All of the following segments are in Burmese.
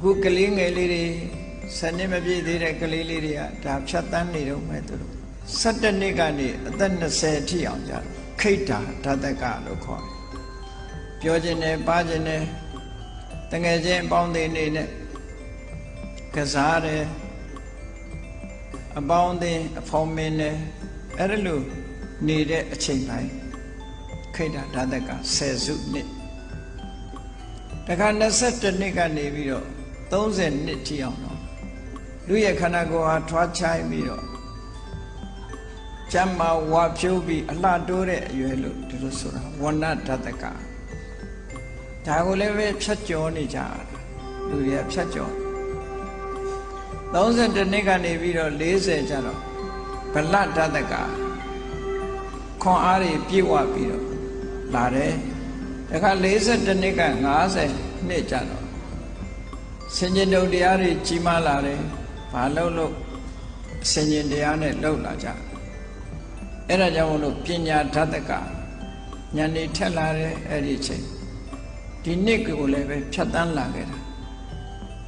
အခုကလေးငယ်လေးတွေစနစ်မပြည့်သေးတဲ့ကလေးလေးတွေကဒါဖြတ်တန်းနေတော့မဲ့သူတို့17နှစ်ကနေအသက်20အထိအောင်ကြတော့ခိတ္တာဓာတကလို့ခေါ်တယ်ပြောခြင်းနဲ့ပါခြင်းနဲ့တငယ်ချင်းအပေါင်းအသင်းတွေနဲ့ကစားတယ်အပေါင်းအသင်းအဖော်မင်းနဲ့အဲ့ဒါလို့နေတဲ့အချိန်ပိုင်းခိတ္တာဓာတက10စုနှစ်တခါ21နှစ်ကနေပြီးတော့30နှစ်ထိအောင်တော့လူရဲ့ခန္ဓာကိုယ်ဟာထွားချိုင်းပြီးတော့ကျမ်းမာဝါဖြိုးပြီးအလှတိုးတဲ့အရွယ်လို့ဒီလိုဆိုတာဝဏ္ဏဓာတကဒါကိုလည်းပဲဖြတ်ကျော်နေကြတာလူတွေကဖြတ်ကျော်32နှစ်ကနေပြီးတော့40ကျတော့ဗလဓာတကခွန်အားတွေပြည့်ဝပြီးတော့လာတယ်ဒါက42နှစ်က50နှစ်ကျတော့ဆင်ញင်တုတ်တရားတွေကြီးမားလာတယ်ဘာလို့ဆင်ញင်တရားနဲ့လှုပ်လာကြအဲ့ဒါကြောင့်မလို့ပညာဓာတကဉာဏ်တွေထက်လာတယ်အဲ့ဒီအချိန်ဒီနှစ်ကိုလည်းပဲဖြတ်တန်းလာခဲ့တာ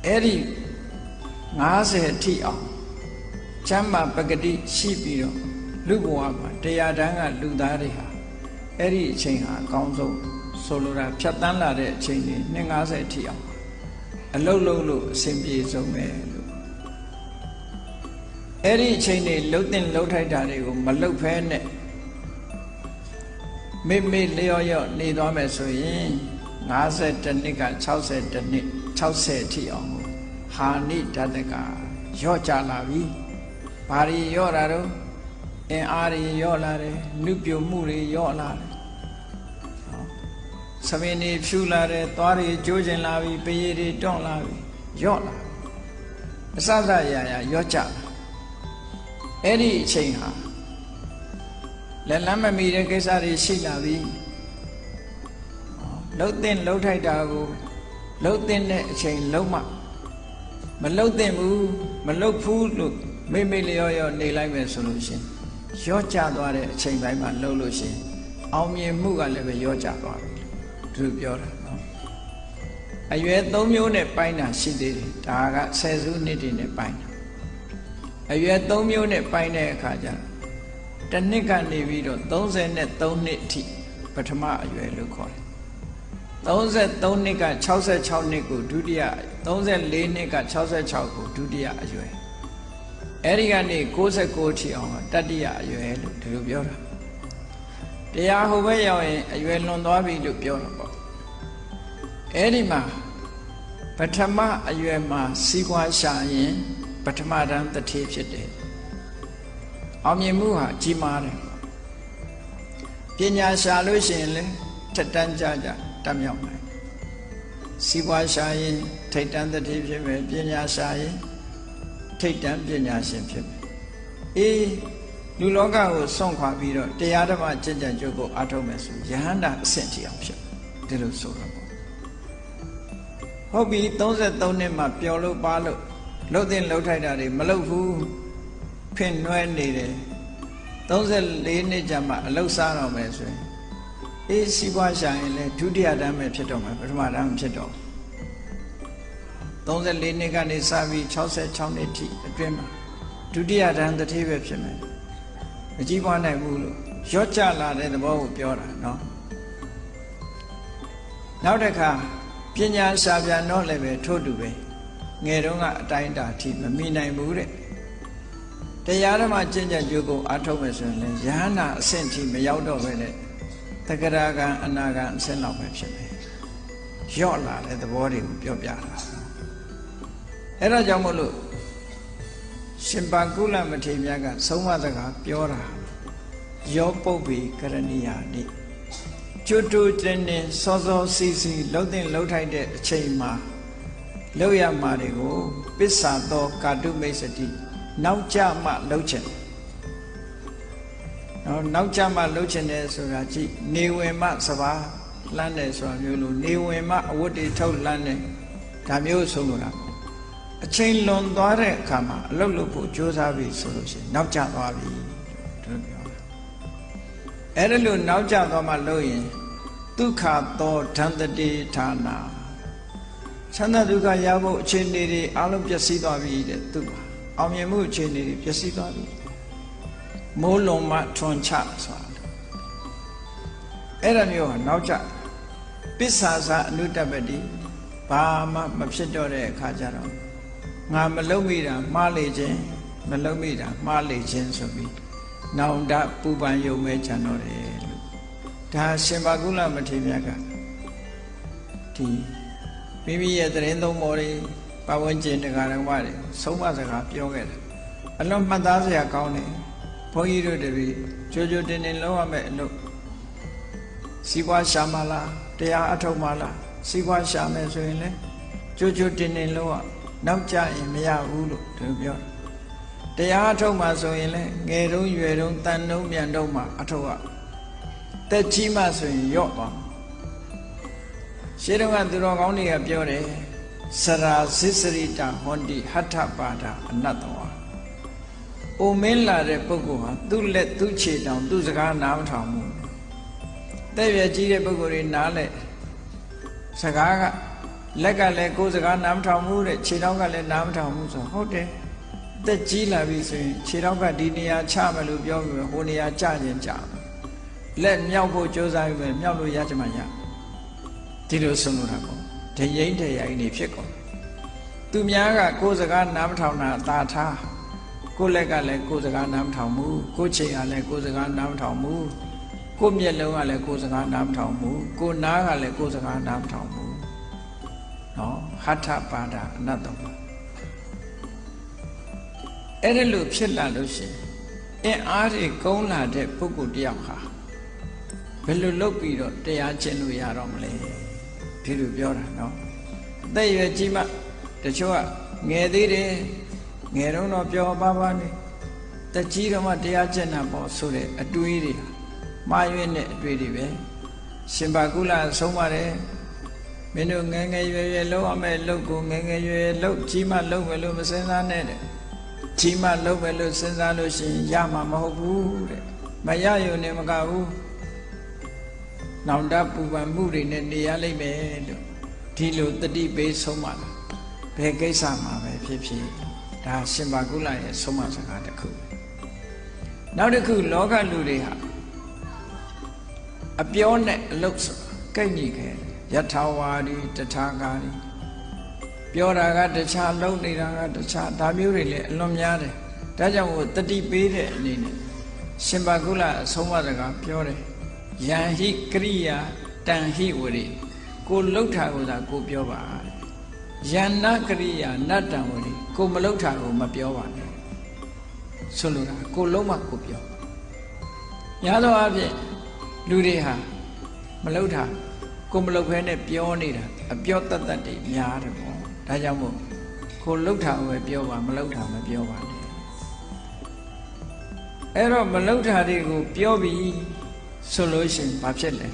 အဲ့ဒီ50အထိအောင်ကျမ်းမာပဂတိရှိပြီးတော့လူဘဝမှာတရားတန်းကလူသားတွေဟာအဲ့ဒီအချိန်ဟာအကောင်းဆုံးဆိုလိုတာဖြတ်တန်းလာတဲ့အချိန်ကြီး50အထိအောင်အလုတ်လုံးလို့အစဉ်ပြေဆုံးပဲလို့အဲ့ဒီအချိန်တွေလှုပ်တင်လှုပ်ထိုက်တာတွေကိုမလှုပ်ဖဲနဲ့မေ့လျော့လျော့နေသွားမယ်ဆိုရင်50နှစ်က60နှစ်60အထိအောင်ဟာနိဓာတကရော့ကြလာပြီဘာတွေရော့တာတော့အင်အားတွေရော့လာတယ်နုပြုမှုတွေရော့လာတယ်သမင်းတွေဖြူလာတယ်သွားတွေကျိုးကျင်လာပြီပရေတွေတွန့်လာပြီရော့လာအစစရာရာရော့ကြလာအဲ့ဒီအချိန်ဟာလက်လမ်းမမီတဲ့ကိစ္စတွေရှိလာပြီလှုပ်တင်လှုပ်ထိုက်တာကိုလှုပ်တင်တဲ့အချိန်လုံးမမလှုပ်တင်ဘူးမလှုပ်ဘူးလို့မေ့လျော့လျော့နေလိုက်မယ်ဆိုလို့ရှင်ရော့ကျသွားတဲ့အချိန်ပိုင်းမှာလှုပ်လို့ရှင်အောင်မြင်မှုကလည်းပဲရော့ကျသွားပြီသူပြောတာနော်အရွယ်3မျိုးနဲ့ပိုင်းတာရှိသေးတယ်ဒါက10စုနှစ်တွေနဲ့ပိုင်းတာအရွယ်3မျိုးနဲ့ပိုင်းတဲ့အခါကျတစ်နှစ်ကနေပြီးတော့33နှစ်အထိပထမအရွယ်လို့ခေါ်တယ်33နှစ်က66နှစ်ကိုဒုတိယ34နှစ်က66ကိုဒုတိယအရွယ်အဲ့ဒီကနေ69ထိအောင်တတိယအရွယ်လို့ဒီလိုပြောတာတရားဟိုဘက်ရောက်ရင်အရွယ်လွန်သွားပြီလို့ပြောတာပေါ့အဲ့ဒီမှာပထမအရွယ်မှာစီးပွားရှာရင်ပထမတန်းတထေးဖြစ်တယ်အောင်မြင်မှုဟာကြီးမားတယ်ပညာရှာလို့ရှိရင်လည်းထက်တန်းကြကြတတ်မြောက်နိုင်စီးပွားရှာရင်ထိတ်တန်းတထေးဖြစ်မယ်ပညာရှာရင်ထိတ်တန်းပညာရှင်ဖြစ်မယ်အေးလူလောကကိုစွန့်ခွာပြီးတော့တရားဓမ္မကျင့်ကြံကြိုးကိုအားထုတ်မယ်ဆိုယဟန္တာအဆင့်ထိအောင်ဖြစ်ဒီလိုဆိုတော့ပေါ့ဟုတ်ပြီ33နှစ်မှပျော်လို့ပါလို့လှုပ်တင်လှုပ်ထိုက်တာတွေမလှုပ်ဘူးဖင်နွယ်နေတယ်34နှစ်ကြာမှအလုတ်စားတော့မယ်ဆိုရင်အေးစီးပွားရှာရင်လည်းဒုတိယတန်းပဲဖြစ်တော့မှာပထမတန်းမဖြစ်တော့34နှစ်ကနေစပြီး66နှစ်ထိအတွင်းမှာဒုတိယတန်းတထေးပဲဖြစ်မယ်မကြည့်ပွားနိုင်ဘူးလို့ရော့ကျလာတဲ့သဘောကိုပြောတာเนาะနောက်တစ်ခါပညာရှာပြန်တော့လည်းပဲထို့တူပဲငယ်တုန်းကအတိုင်းအတာအထိမမိနိုင်ဘူးတဲ့တရားဓမ္မကျင့်ကြံကြိုးကိုအားထုတ်မယ်ဆိုရင်လည်းယဟန္တာအဆင့်ထိမရောက်တော့ပဲနဲ့သက္ကရာကံအနာကံအဆင့်လောက်ပဲဖြစ်မယ်ရော့လာတဲ့သဘောတွေကိုပြောပြတာအဲ့ဒါကြောင့်မို့လို့ရှင်ပါကုလမထေရမြတ်ကဆုံးမစကားပြောတာယောပုပ္ပိကရဏီယာနိကျွတ်တူတင်းတင်းစောစောစီစီလှုပ်တင်လှုပ်ထိုက်တဲ့အချိန်မှာလှုပ်ရမှာတွေကိုပစ္ဆာသောကာတုမိတ်စတိနောက်ကျမှလှုပ်ချင်နောက်ကျမှလှုပ်ချင်တယ်ဆိုတာကြည့်နေဝင်မှစပါးလှမ်းတယ်ဆိုတာမျိုးလို့နေဝင်မှအဝတ်တွေထုတ်လှမ်းတယ်ဒါမျိုးဆိုလိုတာအချိန်လွန်သွားတဲ့အခါမှာအလုပ်လုပ်ဖို့ကြိုးစားပြီဆိုလို့ရှိရင်နောက်ကျသွားပြီတို့ပြောတာအဲ့ဒါလို့နောက်ကျသွားမှလို့ရင်ဒုက္ခသောဒန္တတိဌာနာ ချမ်းသာဒုက္ခရဖို့အခြေအနေတွေအလုံးပျက်စီးသွားပြီတဲ့သူပါအောင်မြင်မှုအခြေအနေတွေပျက်စီးသွားပြီမိုးလွန်မှထွန်ချဆိုတာအဲ့ဒါမျိုးဟာနောက်ကျပစ္ဆာစာအနုတ္တပတိဘာမှမဖြစ်တော့တဲ့အခါကျတော့ငါမလုံးမိတာမှားလေခြင်းမလုံးမိတာမှားလေခြင်းဆိုပြီးနောင်တပူပန်ယုံမဲ့ချန်တော့တယ်လို့ဒါရှင်ဘာကုလမထေရမြတ်ကဒီမိမိရဲ့သတင်းသုံးပေါ်တွေပတ်ဝန်းကျင်တရားတော်မှာဆုံးမစကားပြောခဲ့တယ်အလွန်မှတ်သားစရာကောင်းတယ်ဘုန်းကြီးတို့တပည့်ကြိုကြိုတင်တင်လုပ်ရမယ့်အလုပ်စီးပွားရှာမလားတရားအထုတ်မလားစီးပွားရှာမယ်ဆိုရင်လည်းကြိုကြိုတင်တင်လုပ်ရနောက်ကျရင်မရဘူးလို့သူပြောတရားအထုတ်မှဆိုရင်လည်းငယ်တုန်းရွယ်တုန်းတန်တုန်းမြန်တုန်းမှအထုတ်ရတက်ကြီးမှဆိုရင်ရော့သွားရှင်းတော့ကသူတော်ကောင်းတွေကပြောတယ်စရာဇစ္စရိတဟွန်တိဟထပါဒအနတ္တဝါအိုမင်းလာတဲ့ပုဂ္ဂိုလ်ဟာသူ့လက်သူ့ခြေတောင်သူ့စကားနားမထောင်ဘူးတဲ့ပြကြီးတဲ့ပုဂ္ဂိုလ်တွေနားလဲစကားကလက်ကလည်းကိုယ်စကားနားမထောင်ဘူးတဲ့ခြေထောက်ကလည်းနားမထောင်ဘူးဆိုဟုတ်တယ်တက်ကြီးလာပြီဆိုရင်ခြေထောက်ကဒီနေရာချမယ်လို့ပြောပြီးဟိုနေရာကျရင်ကျလက်မြောက်ဖို့ကြိုးစားပြီးမြောက်လို့ရကြမှာရဒီလိုဆုံးလို့တာပေါ့ဒရိမ့်တရားကြီးနေဖြစ်ကုန်သူများကကိုယ်စကားနားမထောင်တာအသာထားကိုယ်လက်ကလည်းကိုယ်စကားနားမထောင်ဘူးကိုယ်ခြေကလည်းကိုယ်စကားနားမထောင်ဘူးကိုယ်မျက်လုံးကလည်းကိုယ်စကားနားမထောင်ဘူးကိုယ်နားကလည်းကိုယ်စကားနားမထောင်ဘူးနော်ဟထပါဒအနတ္တဝါအဲ့ဒါလို့ဖြစ်လာလို့ရှိရင်အင်အားတွေကုန်းလာတဲ့ပုဂ္ဂိုလ်တယောက်ဟာဘယ်လိုလုပ်ပြီးတော့တရားကျင့်လို့ရတော့မလဲဒီလိုပြောတာနော်အသက်ရွယ်ကြီးမှတချို့ကငယ်သေးတယ်ငယ်တော့တော့ပြောပါပါနေတက်ကြီးတော့မှတရားကျင့်တာပေါ့ဆိုတဲ့အတွေးတွေမှားယွင်းတဲ့အတွေးတွေပဲရှင်ဘာကုလဆုံးပါတယ်မင်းတို့ငယ်ငယ်ရွယ်ရွယ်လုံးအောင်မဲ့လုပ်ကိုငယ်ငယ်ရွယ်ရွယ်လုပ်ကြီးမှလုပ်မယ်လို့မစင်စားနဲ့တဲ့ကြီးမှလုပ်မယ်လို့စဉ်းစားလို့ရှိရင်ရမှာမဟုတ်ဘူးတဲ့မရရုံနဲ့မကဘူးနောင်တပူပန်မှုတွေနဲ့နေရလိမ့်မယ်လို့ဒီလိုတတိပေးဆုံးမလားဘယ်ကိစ္စမှာပဲဖြစ်ဖြစ်ဒါရှင်ဘာကုလရဲ့ဆုံးမစကားတစ်ခုနောက်တစ်ခုလောကလူတွေဟာအပြောနဲ့အလုပ်ကိတ်ညီခဲ့ယထာဝါဒီတထာဂါဒီပြောတာကတခြားလုပ်နေတာကတခြားဒါမျိုးတွေလည်းအလွန်များတယ်ဒါကြောင့်မို့တတိပေးတဲ့အနေနဲ့ရှင်ဘာကုလအဆုံးမစကားပြောတယ်ယံဟိကရိယာတံဟိဝရိကိုလှုပ်တာကိုသာကိုပြောပါယန္နကရိယာနတ္တံဝရိကိုမလှုပ်တာကိုမပြောပါနဲ့ဆိုလိုတာကိုလုံးမကိုပြောရသောအဖြစ်လူတွေဟာမလှုပ်တာကိုမလှုပ်ခဲနဲ့ပြောနေတာအပြောတတ်တတ်တွေများတယ်ပေါ့ဒါကြောင့်မို့ကိုလှုပ်တာကိုပဲပြောပါမလှုပ်တာမပြောပါနဲ့အဲ့တော့မလှုပ်တာတွေကိုပြောပြီးဆိုလို့ရှိရင်ဘာဖြစ်လဲ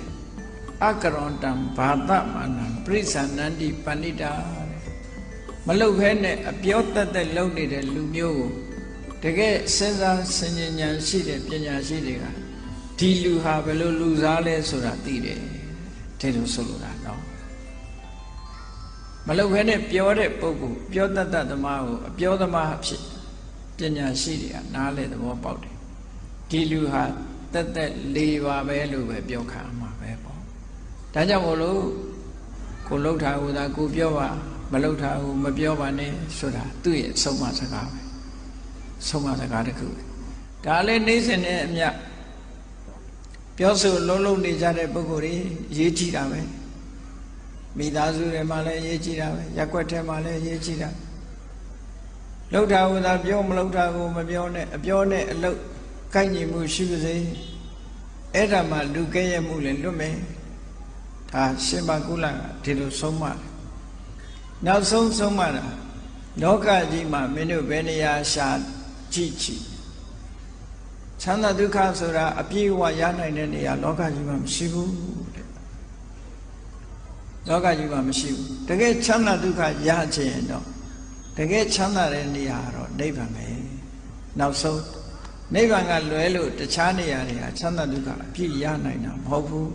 အကရောတံဘာတမနံပရိသန္နန္တိပဏိတာမလှုပ်ခဲနဲ့အပြောတတ်တဲ့လုပ်နေတဲ့လူမျိုးကိုတကယ်စဉ်းစားဆင်ခြင်ဉာဏ်ရှိတဲ့ပညာရှိတွေကဒီလူဟာဘယ်လိုလူစားလဲဆိုတာသိတယ်ဒီလိုဆိုလိုတာနော်မလှုပ်ခဲနဲ့ပြောတဲ့ပုဂ္ဂိုလ်ပြောတတ်တဲ့သမားကိုအပြောသမားဖြစ်ပညာရှိတွေကနားလဲသဘောပေါက်တယ်ဒီလူဟာတက်တက်လေးပါပဲလို့ပဲပြောခံမှာပဲပေါ့ဒါကြောင့်မို့လို့ကိုလှုပ်တာကိုသာကိုပြောပါမလှုပ်တာကိုမပြောပါနဲ့ဆိုတာသူ့ရဲ့ဆုံးမစကားပဲဆုံးမစကားတစ်ခုဒါလည်းနေစဉ်နဲ့အမြတ်ပြောဆိုလုံးလုံးနေကြတဲ့ပုဂ္ဂိုလ်တွေရေးကြည့်တာပဲမိသားစုတွေမှာလည်းရေးကြည့်တာပဲရက်ွက်ထဲမှာလည်းရေးကြည့်တာလှုပ်တာကိုသာပြောမလှုပ်တာကိုမပြောနဲ့အပြောနဲ့အလုပ်ကိုက်ညီမှုရှိပါစေအဲ့ဒါမှလူကဲ့ရဲ့မှုလည်းလွတ်မယ်ဒါရှင်ဘာကုလကဒီလိုဆုံးမတယ်နောက်ဆုံးဆုံးမတာလောကကြီးမှာမင်းတို့ဘယ်နေရာရှာကြည့်ကြည့်ချမ်းသာဒုက္ခဆိုတာအပြည့်အဝရနိုင်တဲ့နေရာလောကကြီးမှာမရှိဘူးတဲ့လောကကြီးမှာမရှိဘူးတကယ်ချမ်းသာဒုက္ခရခြင်းတော့တကယ်ချမ်းသာတဲ့နေရာတော့နိဗ္ဗာန်ပဲနောက်ဆုံးနိဗ္ဗာန်ကလွဲလို့တခြားနေရာတွေကချမ်းသာဒုက္ခအပြည့်ရနိုင်တာမဟုတ်ဘူး